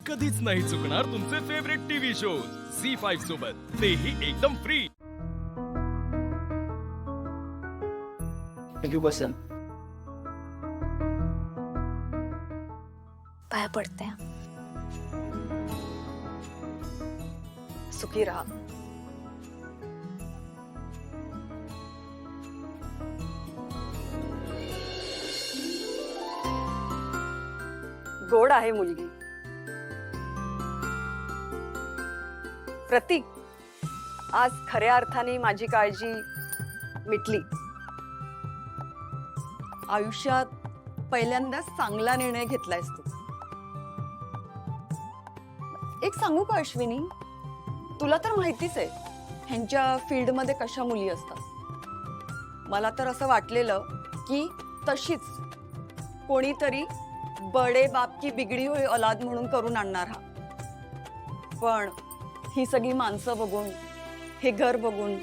कधीच नाही चुकणार तुमचे फेवरेट टीव्ही शोज झी5 सोबत, तेही एकदम फ्री. थँक्यू बसन. पाया पडते. सुखी राहा. गोड आहे मुलगी. प्रतीक, आज खऱ्या अर्थाने माझी काळजी मिटली. आयुष्यात पहिल्यांदाच चांगला निर्णय घेतलायस तू. एक सांगू का अश्विनी, तुला तर माहितीच आहे ह्यांच्या फील्डमध्ये कशा मुली असतात. मला तर असं वाटलेलं की तशीच कोणीतरी बडे बाप की बिगडी हुई औलाद म्हणून करून आणणार हा. पण ही सगळी माणसं बघून, हे घर बघून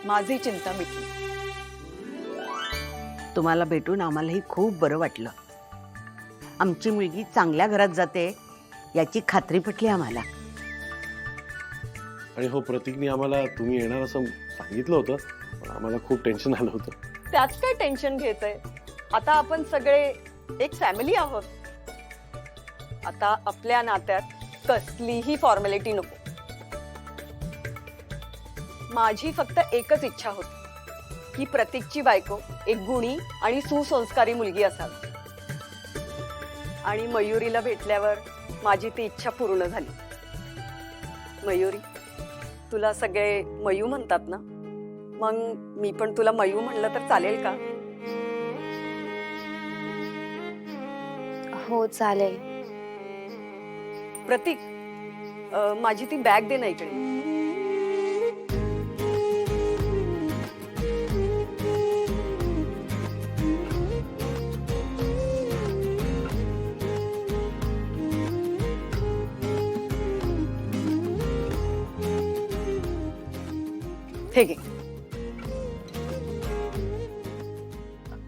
माझी चिंता मिटली. तुम्हाला भेटून आम्हालाही खूप बरं वाटलं. आमची मुलगी चांगल्या घरात जाते याची खात्री पटली आम्हाला. आणि हो, प्रतीकने आम्हाला तुम्ही येणार असं सांगितलं होतं, पण आम्हाला खूप टेन्शन आलं होतं. त्याच काय टेन्शन घेतय. आता आपण सगळे एक फॅमिली आहोत. आता आपल्या नात्यात कसलीही फॉर्मॅलिटी नको. माझी फक्त एकच इच्छा होती की प्रतीकची बायको एक गुणी आणि सुसंस्कारी मुलगी असावी. आणि मयुरीला भेटल्यावर माझी ती इच्छा पूर्ण झाली. मयुरी, तुला सगळे मयू म्हणतात ना, मग मी पण तुला मयू म्हणलं तर चालेल का? हो चालेल. प्रतीक, माझी ती बॅग दे ना इकडे. हे घे.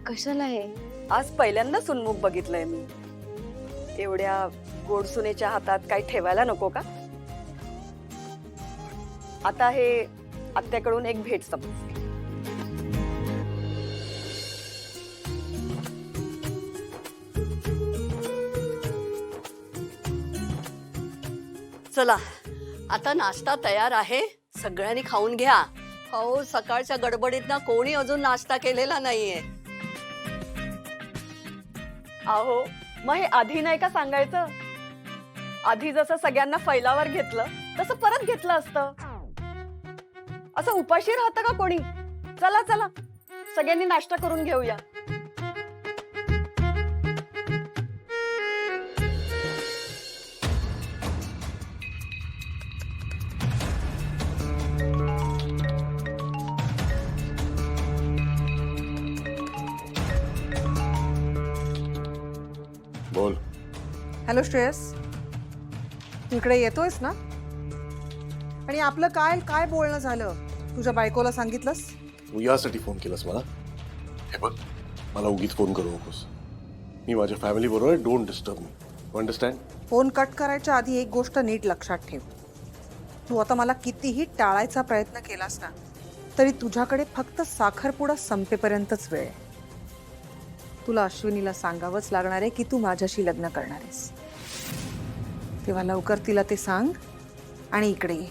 कशाला आहे? आज पहिल्यांदा सुनमुख बघितलंय मी. एवढ्या गोडसुनेच्या हातात काही ठेवायला नको का? आता हे आत्याकडून एक भेट समज. चला, आता नाश्ता तयार आहे, सगळ्यांनी खाऊन घ्या. हो, सकाळच्या गडबडीत ना कोणी अजून नाश्ता केलेला नाहीये. अहो, मग हे आधी नाही का सांगायचं? आधी जसं सगळ्यांना फैलावर घेतलं तसं परत घेतलं असतं. असं उपाशी राहतं का कोणी? चला चला, सगळ्यांनी नाश्ता करून घेऊया. बोल. हॅलो श्रेयस, तू इकडे येतोयस ना? आणि आपलं काय काय बोलणं झालं? तुझ्या बायकोला सांगितलंस? तू यासाठी फोन केलास मला? हे बघ, मला उगीच फोन करू नकोस. मी माझ्या फॅमिली बरोबर, don't disturb me. Understand? Phone cut करायच्या आधी एक गोष्ट नीट लक्षात ठेव. तू आता मला कितीही टाळायचा प्रयत्न केलास ना, तरी तुझ्याकडे फक्त साखरपुडा संपेपर्यंतच वेळ आहे. तुला अश्विनीला सांगावंच लागणार आहे की तू माझ्याशी लग्न करणार आहेस. तेव्हा लवकर तिला ते सांग आणि इकडे ये.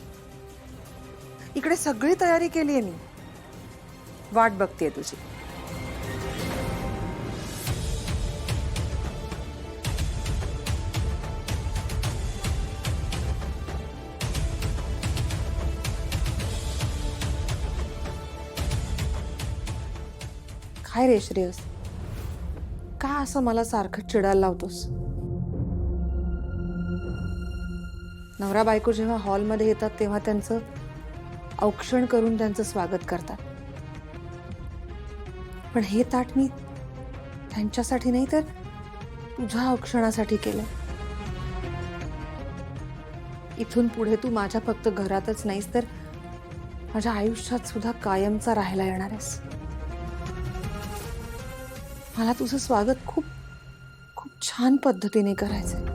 इकडे सगळी तयारी केली आहे मी. वाट बघतेय तुझी. काय रे श्रेयस, का असं मला सारखं चिडायला लावतोस? नवरा बायको जेव्हा हॉलमध्ये येतात तेव्हा त्यांचं औक्षण करून त्यांचं स्वागत करतात. पण हे ताट मी त्यांच्यासाठी नाही तर तुझ्या औक्षणासाठी केलं. इथून पुढे तू माझ्या फक्त घरातच नाहीस तर माझ्या आयुष्यात सुद्धा कायमचा राहायला येणार आहेस. मला तुझं स्वागत खूप खूप छान पद्धतीने करायचंय.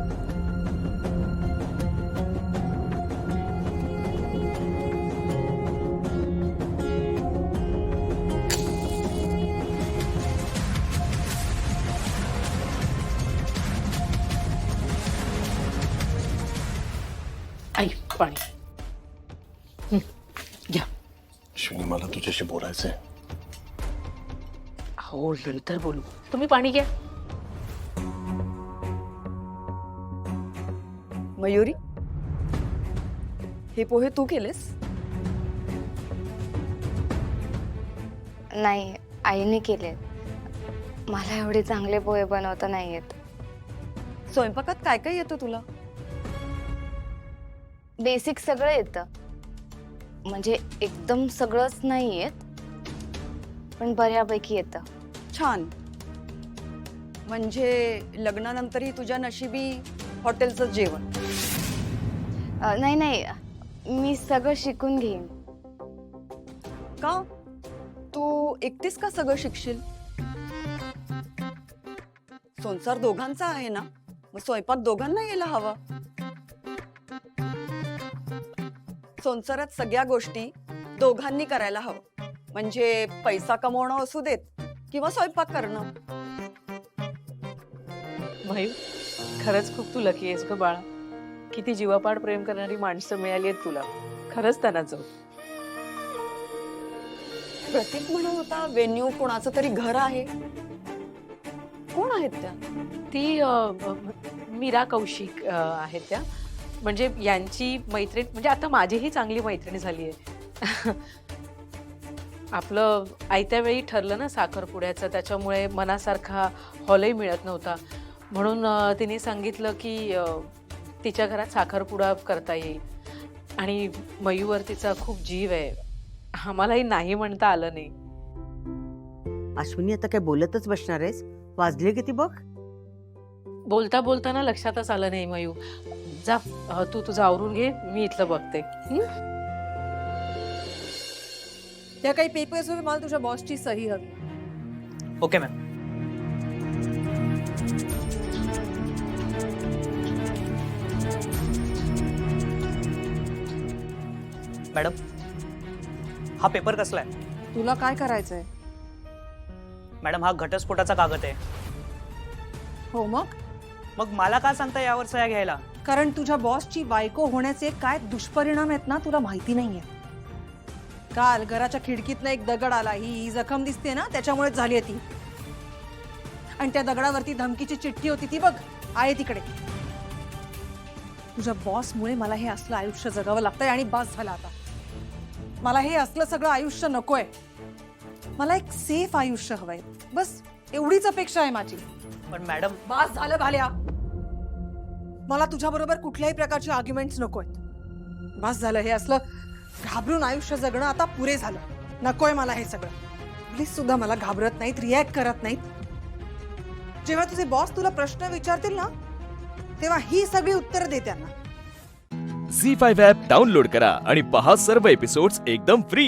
आई पाणी. घ्या. अश्विनी मला तुझ्याशी बोलायचंय. हो नंतर बोलू, तुम्ही पाणी घ्या. मयुरी, हे पोहे तू केलेस? नाही, आईने केले. मला एवढे चांगले पोहे बनवता नाही येत. स्वयंपाकात काय काय येतं तुला? बेसिक सगळं येतं, म्हणजे एकदम सगळंच नाही येत, पण बऱ्यापैकी येतं. छान. म्हणजे लग्नानंतरही तुझ्या नशिबी हॉटेलचं जेवण. नाही नाही, मी सगळं शिकून घेईन. का? तू एकटीच का सगळं शिकशील? संसार दोघांचा आहे ना, मग स्वयंपाक दोघांना यायला हवा. संसारात सगळ्या गोष्टी दोघांनी करायला हवं. म्हणजे पैसा कमवणं असू देत किंवा स्वयंपाक करणं. मयू, खरंच खूप तू लकी आहेस ग बाळा. किती जीवापाड प्रेम करणारी माणसं मिळाली आहेत तुला. खरंच त्यांना जाऊ. प्रतीक म्हणत होता वेन्यू कोणाचं तरी घर आहे. कोण आहेत त्या? ती मीरा कौशिक आहेत त्या. म्हणजे यांची मैत्रीण, म्हणजे आता माझीही चांगली मैत्रीण झाली आहे. आपलं आयत्या वेळी ठरलं ना साखरपुड्याचं, त्याच्यामुळे मनासारखा हॉलही मिळत नव्हता. म्हणून तिने सांगितलं की तिच्या घरात साखरपुडा करता येईल. आणि मयूवर तिचा खूप जीव आहे. आम्हालाही नाही म्हणता आलं नाही. अश्विनी आता काय बोलतच बसणार आहेस? वाजले किती बघ. बोलता बोलताना लक्षातच आलं नाही मयू. जा तू तुझं आवरून घे, मी इथलं बघते. त्या काही पेपर्स वर मला तुझ्या बॉसची सही हवी. Okay ma'am. मॅडम, हा पेपर कसला आहे? तुला काय करायचंय? मॅडम, हा घटस्फोटाचा कागद आहे. हो मग मग मला का सांगता यावर सह्या घ्यायला? कारण तुझ्या बॉसची बायको होण्याचे काय दुष्परिणाम आहेत ना तुला माहिती नाहीये. काल घराच्या खिडकीतनं एक दगड आला. ही जखम दिसते ना, त्याच्यामुळेच झाली ती. आणि त्या दगडावरती धमकीची चिठ्ठी होती, ती बघ आहे तिकडे. तुझ्या बॉसमुळे मला हे असलं आयुष्य जगावं लागतंय आणि बस झालं आता. मला हे असलं सगळं आयुष्य नकोय. मला एक सेफ आयुष्य हवंय. बस एवढीच अपेक्षा आहे माझी. पण मॅडम, बस झालं भाल्या. मला तुझ्या बरोबर कुठल्याही प्रकारचे आर्ग्युमेंट्स नकोय. बस झालं हे असलं घाबरून आयुष्य जगणं आता पुरे झालं. नकोय मला हे सगळं. प्लीज सुद्धा मला घाबरत नाहीत, रिॲक्ट करत नाहीत. जेव्हा तुझे बॉस तुला प्रश्न विचारतील ना, तेव्हा ही सगळी उत्तरं दे त्यांना. झी5 ॲप डाउनलोड करा आणि पहा सर्व एपिसोड्स एकदम फ्री.